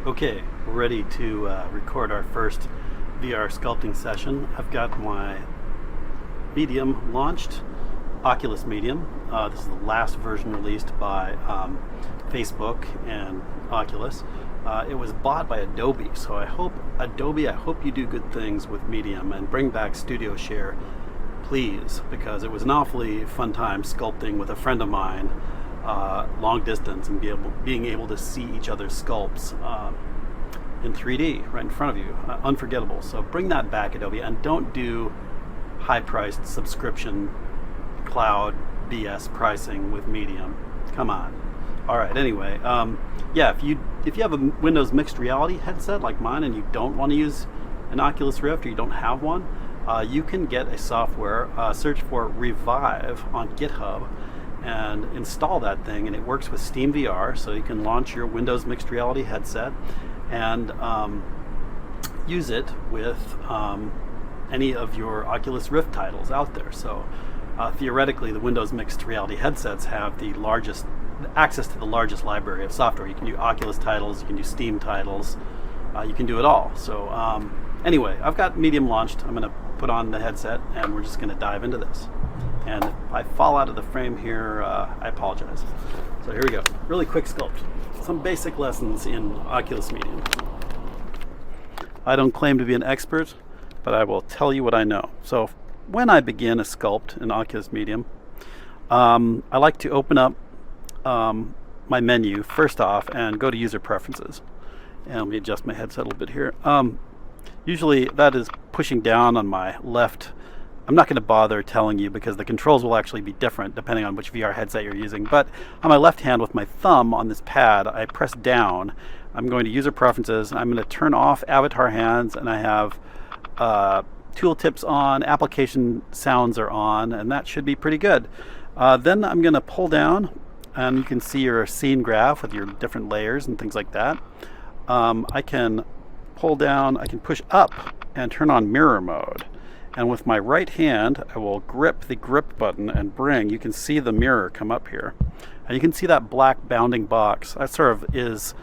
Okay, we're ready to record our first VR sculpting session. I've got my Medium launched, Oculus Medium. This is the last version released by Facebook and Oculus. It was bought by Adobe, so I hope you do good things with Medium and bring back Studio Share, please, because it was an awfully fun time sculpting with a friend of mine, long distance, and being able to see each other's sculpts in 3D right in front of you. Unforgettable. So bring that back, Adobe, and don't do high-priced subscription cloud BS pricing with Medium. Come on. All right. Anyway, yeah. If you have a Windows mixed reality headset like mine and you don't want to use an Oculus Rift, or you don't have one, you can get a software. Search for Revive on GitHub and install that thing, and it works with Steam VR, so you can launch your Windows mixed reality headset and use it with any of your Oculus Rift titles out there. So theoretically, the Windows mixed reality headsets have the largest access to the largest library of software. You can do Oculus titles, you can do Steam titles, you can do it all. So anyway, I've got Medium launched. I'm going to put on the headset and we're just going to dive into this. And if I fall out of the frame here, I apologize. So here we go. Really quick sculpt. Some basic lessons in Oculus Medium. I don't claim to be an expert, but I will tell you what I know. So when I begin a sculpt in Oculus Medium, I like to open up my menu first off and go to user preferences. And let me adjust my headset a little bit here. Usually that is pushing down on my left. I'm not going to bother telling you because the controls will actually be different depending on which VR headset you're using. But on my left hand with my thumb on this pad, I press down. I'm going to user preferences. I'm going to turn off avatar hands, and I have tooltips on, application sounds are on, and that should be pretty good. Then I'm going to pull down, and you can see your scene graph with your different layers and things like that. I can pull down, I can push up and turn on mirror mode. And with my right hand, I will grip the grip button and bring, you can see the mirror come up here. And you can see that black bounding box. That sort of is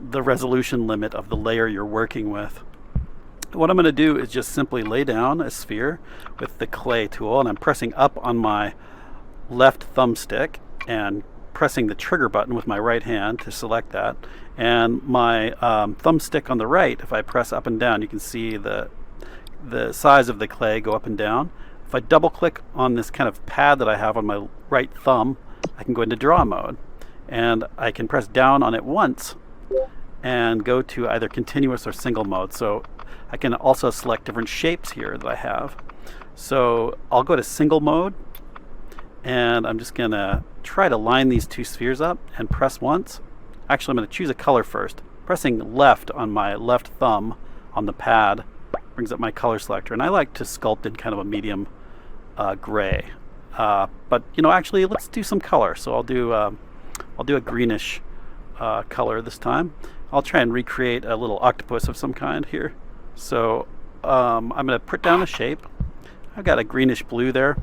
the resolution limit of the layer you're working with. What I'm going to do is just simply lay down a sphere with the clay tool, and I'm pressing up on my left thumbstick and pressing the trigger button with my right hand to select that. And my thumbstick on the right, if I press up and down, you can see the size of the clay go up and down. If I double click on this kind of pad that I have on my right thumb, I can go into draw mode, and I can press down on it once and go to either continuous or single mode. So I can also select different shapes here that I have. So I'll go to single mode, and I'm just going to try to line these two spheres up and press once. Actually, I'm going to choose a color first. Pressing left on my left thumb on the pad brings up my color selector, and I like to sculpt in kind of a medium gray. But actually, let's do some color. So I'll do a greenish color this time. I'll try and recreate a little octopus of some kind here. So I'm going to put down a shape. I've got a greenish blue there,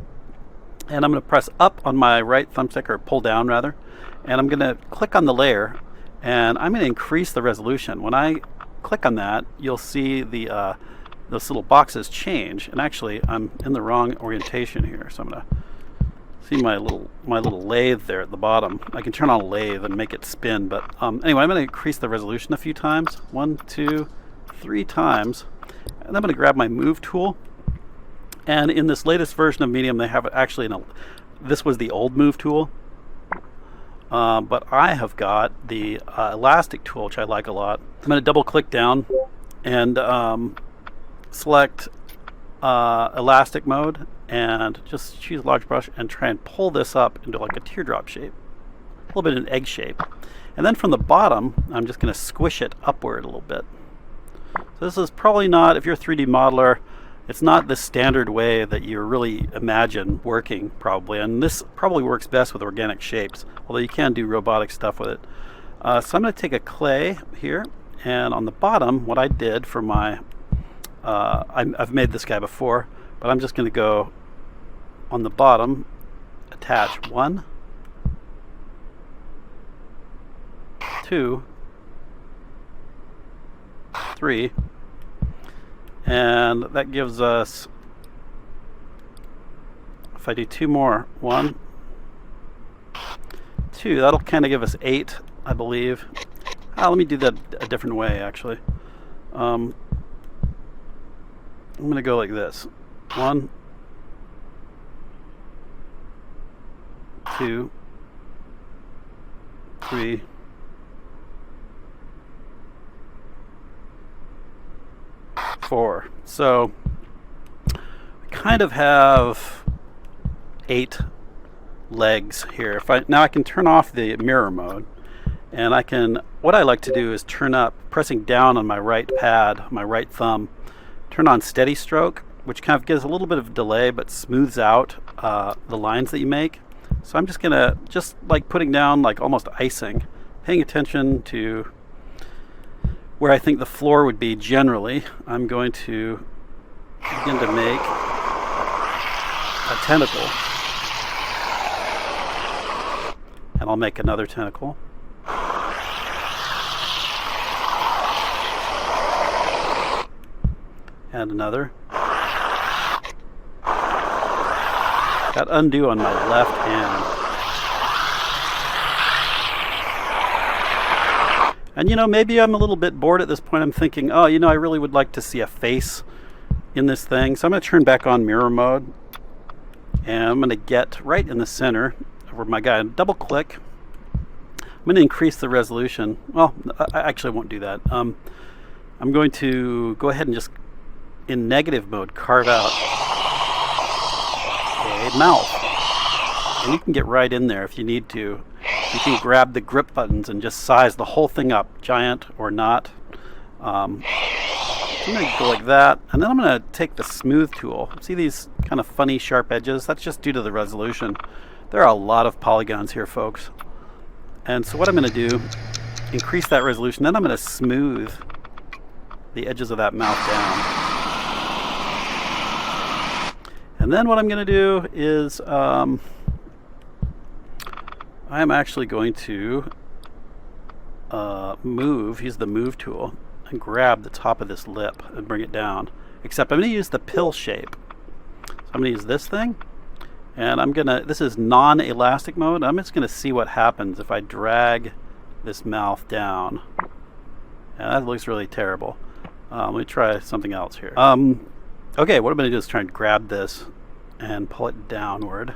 and I'm going to press up on my right thumbstick, or pull down rather, and I'm going to click on the layer, and I'm going to increase the resolution. When I click on that, you'll see those little boxes change, and actually I'm in the wrong orientation here, so I'm going to see my little lathe there at the bottom. I can turn on a lathe and make it spin, but anyway, I'm going to increase the resolution a few times, 1, 2, 3 times, and I'm going to grab my move tool. And in this latest version of Medium, they have it actually this was the old move tool, but I have got the elastic tool, which I like a lot. I'm going to double click down and select elastic mode, and just choose a large brush and try and pull this up into like a teardrop shape, a little bit of an egg shape. And then from the bottom, I'm just going to squish it upward a little bit. So this is probably not, if you're a 3D modeler, it's not the standard way that you really imagine working probably, and this probably works best with organic shapes, although you can do robotic stuff with it. So I'm going to take a clay here, and on the bottom, what I did for my, I've made this guy before, but I'm just going to go on the bottom, attach 1, 2, 3, and that gives us, if I do 2 more, 1, 2, that'll kind of give us 8, I believe. Let me do that a different way, actually. I'm going to go like this. 1, 2, 3, 4. So I kind of have 8 legs here. Now I can turn off the mirror mode, and I can, what I like to do is turn up, pressing down on my right pad, my right thumb, turn on steady stroke, which kind of gives a little bit of delay but smooths out the lines that you make. So I'm just gonna, just like putting down like almost icing, paying attention to where I think the floor would be generally. I'm going to begin to make a tentacle. And I'll make another tentacle. And another. Got undo on my left hand. And you know, maybe I'm a little bit bored at this point. I'm thinking, oh, you know, I really would like to see a face in this thing. So I'm going to turn back on mirror mode. And I'm going to get right in the center where my guy, double click. I'm going to increase the resolution. Well, I actually won't do that. I'm going to go ahead and just, in negative mode, carve out a mouth. And you can get right in there if you need to. You can grab the grip buttons and just size the whole thing up, giant or not. I'm going to go like that, and then I'm going to take the smooth tool. See these kind of funny sharp edges? That's just due to the resolution. There are a lot of polygons here, folks. And so what I'm going to do, increase that resolution, then I'm going to smooth the edges of that mouth down. And then what I'm going to do is I'm actually going to use the move tool and grab the top of this lip and bring it down. Except I'm going to use the pill shape. So I'm going to use this thing, and I'm going to, this is non-elastic mode. I'm just going to see what happens if I drag this mouth down. And that looks really terrible. Let me try something else here. Okay, what I'm going to do is try and grab this and pull it downward.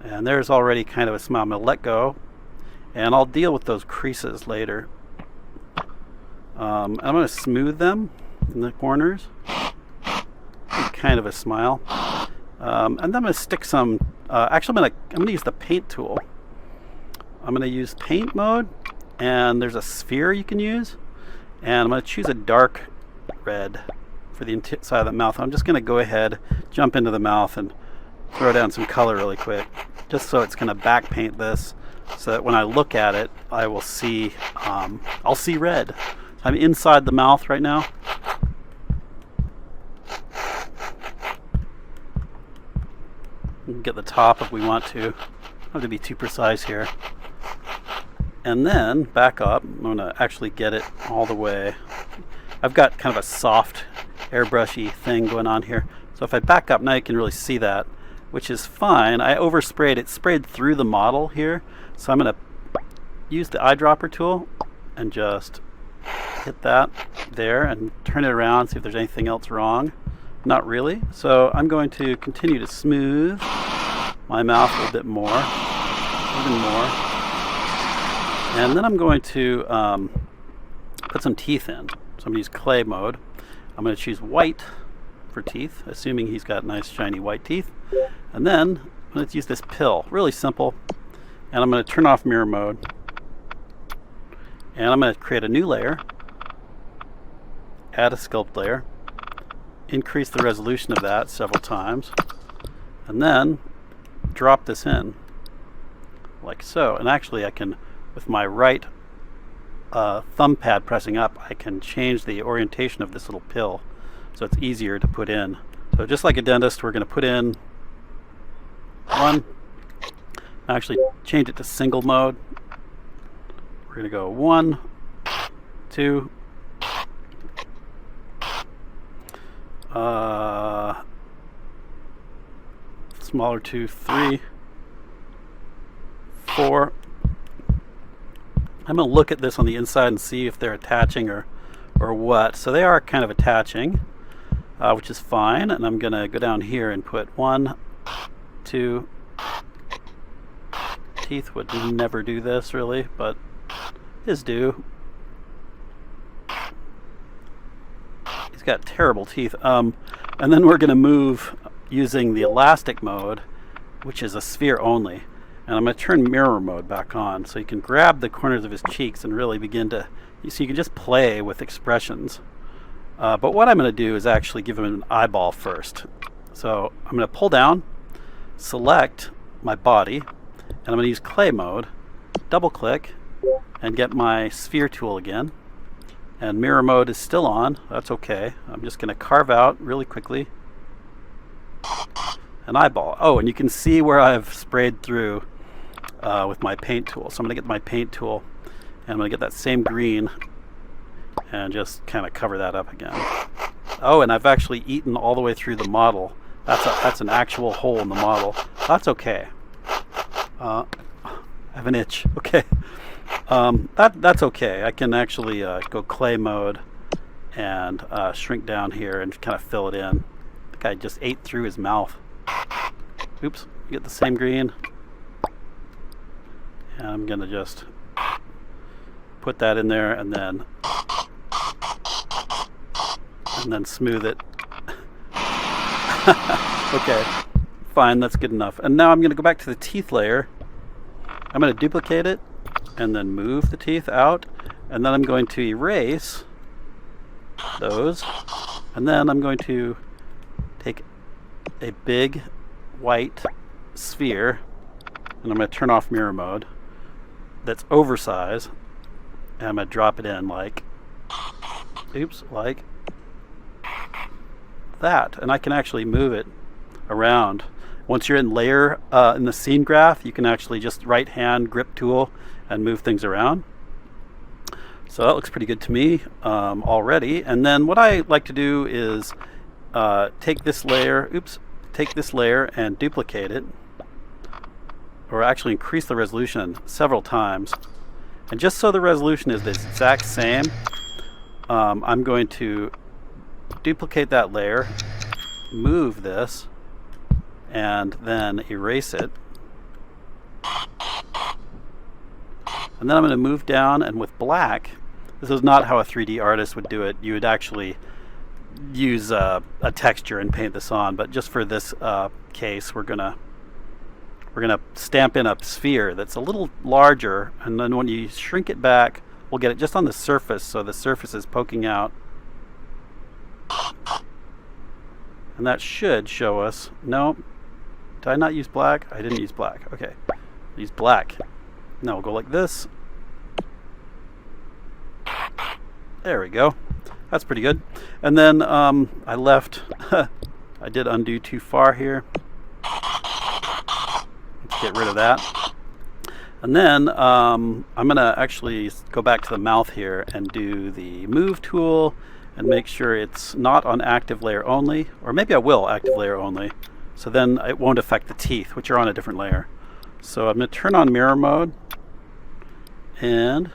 And there's already kind of a smile. I'm going to let go, and I'll deal with those creases later. I'm going to smooth them in the corners. Kind of a smile. And then I'm going to stick some, actually I'm going to use the paint tool. I'm going to use paint mode, and there's a sphere you can use. And I'm going to choose a dark red for the inside of the mouth. I'm just going to go ahead, jump into the mouth, and throw down some color really quick, just so it's going to back paint this, so that when I look at it, I will see, I'll see red. I'm inside the mouth right now. We can get the top if we want to. I don't have to be too precise here. And then back up. I'm going to actually get it all the way. I've got kind of a soft airbrushy thing going on here. So if I back up, now you can really see that, which is fine. I oversprayed it, sprayed through the model here. So I'm going to use the eyedropper tool and just hit that there and turn it around, see if there's anything else wrong. Not really. So I'm going to continue to smooth my mouth a little bit more, even more. And then I'm going to put some teeth in. So I'm going to use clay mode. I'm going to choose white for teeth, assuming he's got nice shiny white teeth. And then let's use this pill. Really simple. And I'm going to turn off mirror mode. And I'm going to create a new layer. Add a sculpt layer. Increase the resolution of that several times. And then drop this in. Like so. And actually I can, with my right thumb pad pressing up, I can change the orientation of this little pill so it's easier to put in. So just like a dentist, we're going to put in one. Actually change it to single mode. We're gonna go 1, 2, smaller 2, 3, 4. I'm going to look at this on the inside and see if they're attaching or what. So they are kind of attaching, which is fine. And I'm going to go down here and put 1, 2. Teeth would never do this really, but his do. He's got terrible teeth. And then we're going to move using the elastic mode, which is a sphere only. And I'm going to turn mirror mode back on so you can grab the corners of his cheeks and really begin to, so you can just play with expressions. But what I'm going to do is actually give him an eyeball first. So I'm going to pull down, select my body, and I'm going to use clay mode, double click, and get my sphere tool again. And mirror mode is still on. That's okay. I'm just going to carve out really quickly an eyeball. Oh, and you can see where I've sprayed through with my paint tool. So I'm going to get my paint tool and I'm going to get that same green and just kind of cover that up again. Oh, and I've actually eaten all the way through the model. That's an actual hole in the model. That's okay. I have an itch. Okay. That's okay. I can actually go clay mode and shrink down here and kind of fill it in. The guy just ate through his mouth. Oops. Get the same green. And I'm going to just put that in there and then smooth it. Okay, fine, that's good enough. And now I'm going to go back to the teeth layer. I'm going to duplicate it and then move the teeth out. And then I'm going to erase those. And then I'm going to take a big white sphere and I'm going to turn off mirror mode. That's oversized, and I'm going to drop it in like that, and I can actually move it around. Once you're in layer in the scene graph, you can actually just right hand grip tool and move things around. So that looks pretty good to me already. And then what I like to do is take this layer and duplicate it, or actually increase the resolution several times. And just so the resolution is the exact same, I'm going to duplicate that layer, move this, and then erase it. And then I'm going to move down, and with black, this is not how a 3D artist would do it. You would actually use a texture and paint this on, but just for this case, we're gonna stamp in a sphere that's a little larger, and then when you shrink it back, we'll get it just on the surface, so the surface is poking out. And that should show us, no, did I not use black? I didn't use black, okay. Use black. Now we'll go like this. There we go. That's pretty good. And then I left, I did undo too far here. Get rid of that. And then I'm going to actually go back to the mouth here and do the move tool and make sure it's not on active layer only, or maybe I will active layer only, so then it won't affect the teeth, which are on a different layer. So I'm going to turn on mirror mode, and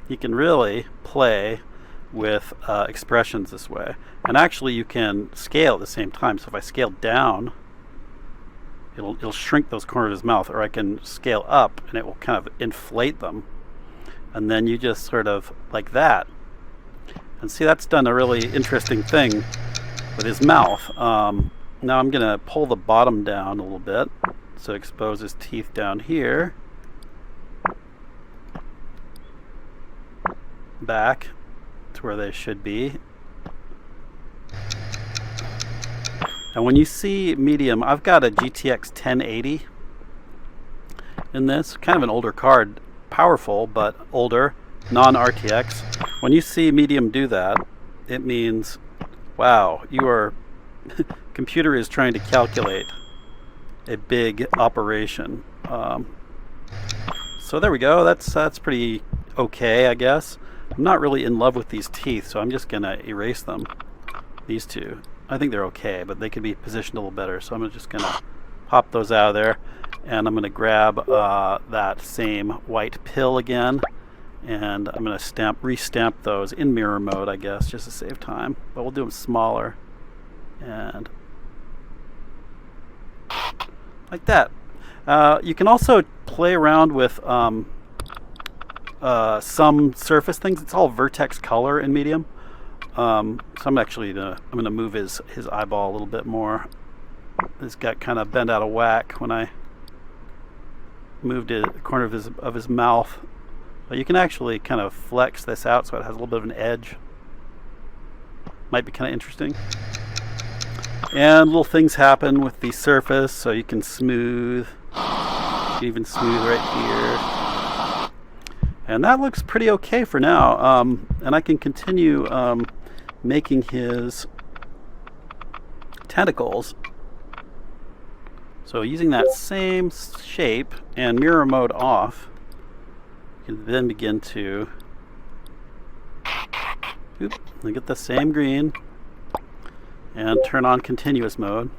you can really play with expressions this way. And actually you can scale at the same time. So if I scale down, it'll shrink those corners of his mouth, or I can scale up and it will kind of inflate them. And then you just sort of like that. And see, that's done a really interesting thing with his mouth. Now I'm going to pull the bottom down a little bit, so expose his teeth down here. Back to where they should be. And when you see medium, I've got a GTX 1080 in this, kind of an older card, powerful but older, non-RTX. When you see medium do that, it means, wow, your computer is trying to calculate a big operation. So there we go. That's pretty okay, I guess. I'm not really in love with these teeth, so I'm just gonna erase them. These two, I think they're okay, but they could be positioned a little better. So I'm just gonna pop those out of there, and I'm gonna grab that same white pill again, and I'm gonna restamp those in mirror mode, I guess, just to save time. But we'll do them smaller, and like that. You can also play around with some surface things. It's all vertex color in Medium. So I'm actually gonna move his eyeball a little bit more. This got kind of bent out of whack when I moved it the corner of his mouth. But you can actually kind of flex this out so it has a little bit of an edge. Might be kind of interesting. And little things happen with the surface, so you can smooth. You can even smooth right here. And that looks pretty okay for now. And I can continue making his tentacles. So using that same shape and mirror mode off, you can then begin to get the same green and turn on continuous mode.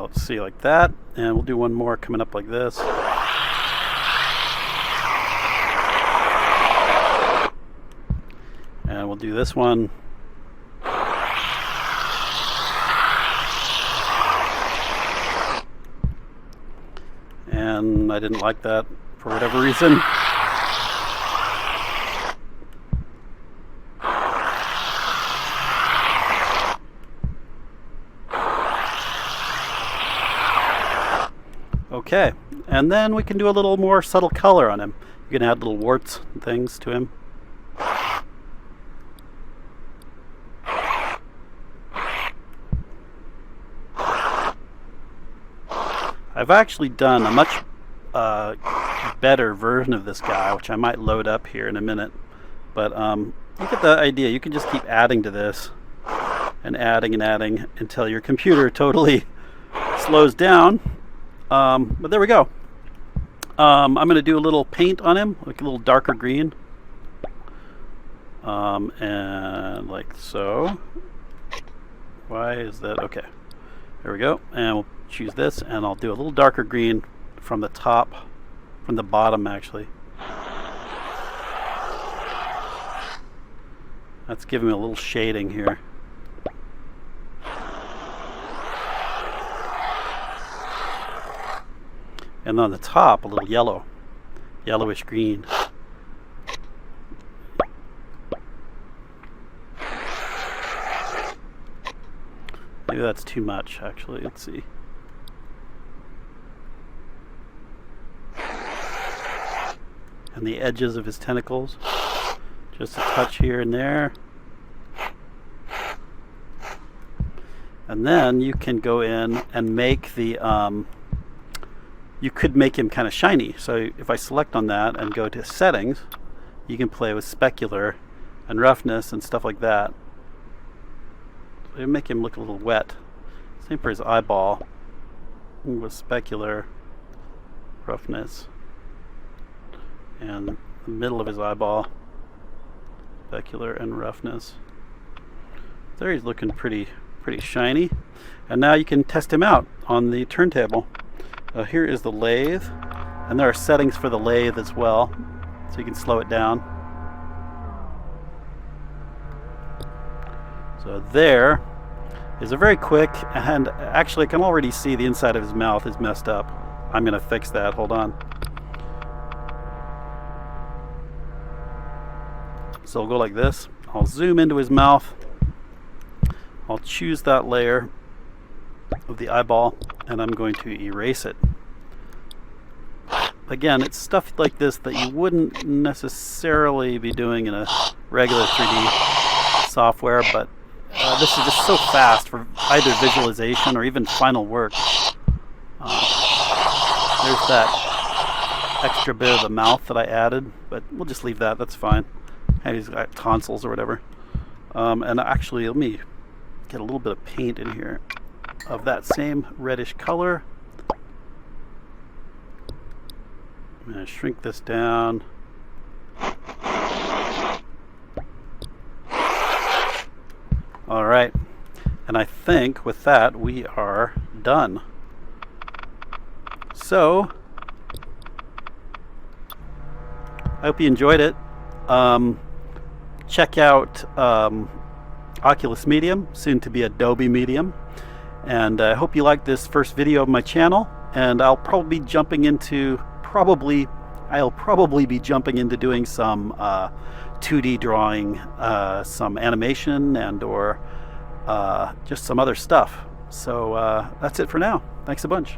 Let's see, like that, and we'll do one more coming up like this. And we'll do this one. And I didn't like that for whatever reason. Okay, and then we can do a little more subtle color on him. You can add little warts and things to him. I've actually done a much better version of this guy, which I might load up here in a minute. But you get the idea. You can just keep adding to this and adding until your computer totally slows down. But there we go. I'm going to do a little paint on him, like a little darker green. And like so. Why is that? Okay. There we go. And we'll choose this, and I'll do a little darker green from the top, from the bottom actually. That's giving me a little shading here. And on the top, a little yellowish green. Maybe that's too much, actually. Let's see. And the edges of his tentacles. Just a touch here and there. And then you can go in and make the you could make him kind of shiny. So if I select on that and go to settings, you can play with specular and roughness and stuff like that. So you make him look a little wet. Same for his eyeball with specular, roughness, and the middle of his eyeball, specular and roughness. There he's looking pretty shiny. And now you can test him out on the turntable. Here is the lathe, and there are settings for the lathe as well, so you can slow it down. So there is a very quick, and actually I can already see the inside of his mouth is messed up. I'm going to fix that. Hold on. So I'll go like this. I'll zoom into his mouth. I'll choose that layer of the eyeball, and I'm going to erase it. Again, it's stuff like this that you wouldn't necessarily be doing in a regular 3D software, but this is just so fast for either visualization or even final work. There's that extra bit of the mouth that I added, but we'll just leave that. That's fine. And he's got tonsils or whatever. And actually, let me get a little bit of paint in here of that same reddish color. I'm going to shrink this down. All right, and I think with that we are done. So I hope you enjoyed it. Check out Oculus Medium, soon to be Adobe Medium, and I hope you like this first video of my channel. And I'll probably be jumping into doing some 2D drawing, some animation, and or just some other stuff. So that's it for now. Thanks a bunch.